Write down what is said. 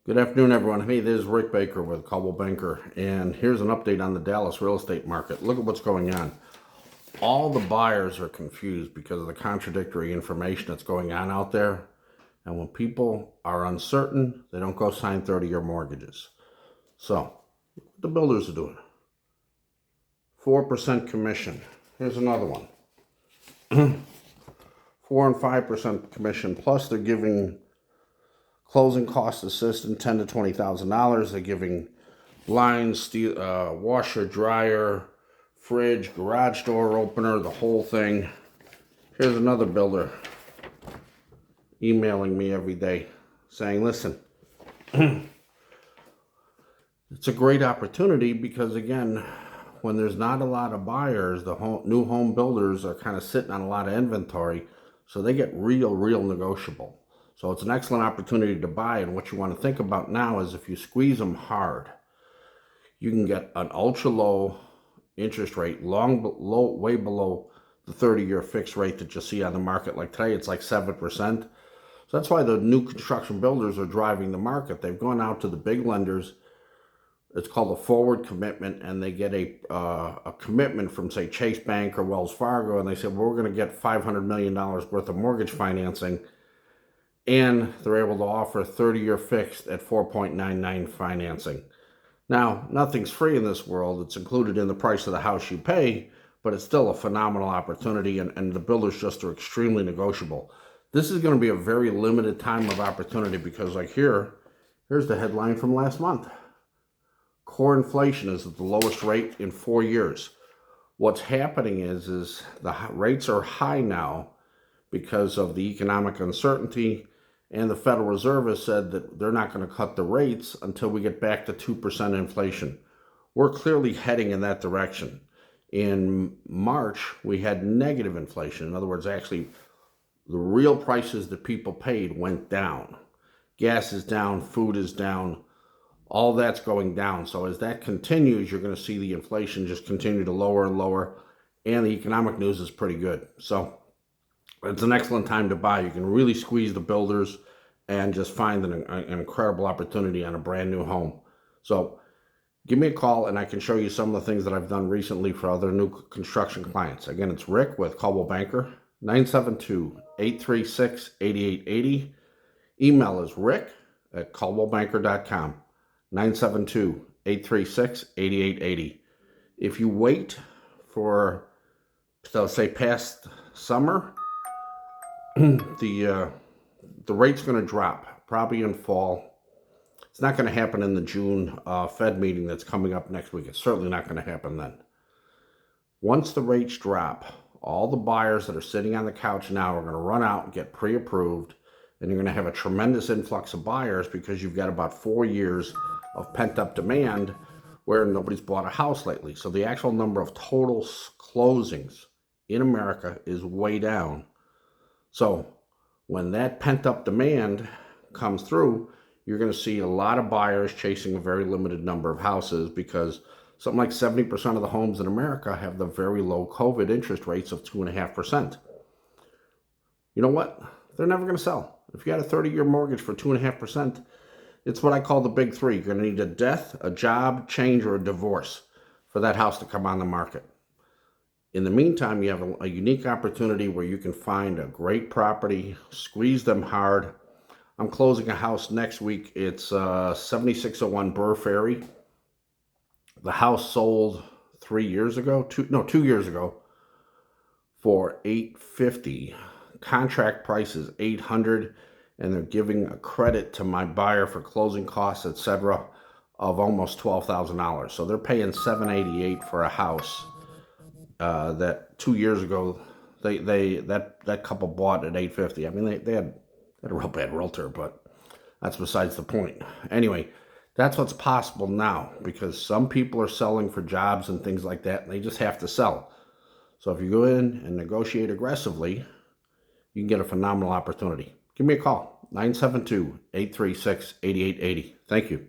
Good afternoon, everyone. Hey, this is Rick Baker with Coldwell Banker, and here's an update on the Dallas real estate market. Look at what's going on. All the buyers are confused because of the contradictory information that's going on out there. And when people are uncertain, they don't go sign 30-year mortgages. So, what the builders are doing. 4% commission. Here's another one. 4 and 5% commission, plus they're giving closing cost assistance $10,000 to $20,000. They're giving blinds, steel, washer, dryer, fridge, garage door opener, the whole thing. Here's another builder emailing me every day saying, listen, it's a great opportunity because, again, when there's not a lot of buyers, the new home builders are kind of sitting on a lot of inventory, so they get real negotiable. So it's an excellent opportunity to buy, and what you want to think about now is if you squeeze them hard, you can get an ultra low interest rate, way below the 30-year fixed rate that you see on the market. Like today, it's like 7%. So that's why the new construction builders are driving the market. They've gone out to the big lenders. It's called a forward commitment, and they get a commitment from, say, Chase Bank or Wells Fargo, and they say, well, we're going to get $500 million worth of mortgage financing. And they're able to offer 30-year fixed at 4.99 financing. Now, nothing's free in this world. It's included in the price of the house you pay, but it's still a phenomenal opportunity, and the builders just are extremely negotiable. This is going to be a very limited time of opportunity because, like here's the headline from last month. Core inflation is at the lowest rate in 4 years. What's happening is the rates are high now because of the economic uncertainty. And the Federal Reserve has said that they're not going to cut the rates until we get back to 2% inflation. We're clearly heading in that direction. In March, we had negative inflation. In other words, actually, the real prices that people paid went down. Gas is down, food is down, all that's going down. So as that continues, you're going to see the inflation just continue to lower and lower, and the economic news is pretty good. So it's an excellent time to buy. You can really squeeze the builders and just find an incredible opportunity on a brand new home. So give me a call and I can show you some of the things that I've done recently for other new construction clients. Again, it's Rick with Coldwell Banker, 972-836-8880. Email is rick@coldwellbanker.com, 972-836-8880. If you wait for, so say, past summer, the rate's going to drop probably in fall. It's not going to happen in the June Fed meeting that's coming up next week. It's certainly not going to happen then. Once the rates drop, all the buyers that are sitting on the couch now are going to run out and get pre-approved, and you're going to have a tremendous influx of buyers because you've got about 4 years of pent-up demand where nobody's bought a house lately. So the actual number of total closings in America is way down. So when that pent-up demand comes through, you're going to see a lot of buyers chasing a very limited number of houses because something like 70% of the homes in America have the very low COVID interest rates of 2.5%. You know what? They're never going to sell. If you had a 30-year mortgage for 2.5%, it's what I call the big three. You're going to need a death, a job change, or a divorce for that house to come on the market. In the meantime, you have a unique opportunity where you can find a great property, squeeze them hard. I'm closing a house next week. It's 7601 Burr Ferry. The house sold 2 years ago, for $850. Contract price is $800, and they're giving a credit to my buyer for closing costs, etc., of almost $12,000. So they're paying $788 for a house that 2 years ago that couple bought at $850. I mean, they had a real bad realtor, but that's besides the point. Anyway, that's what's possible now because some people are selling for jobs and things like that, and they just have to sell. So if you go in and negotiate aggressively, you can get a phenomenal opportunity. Give me a call, 972-836-8880. Thank you.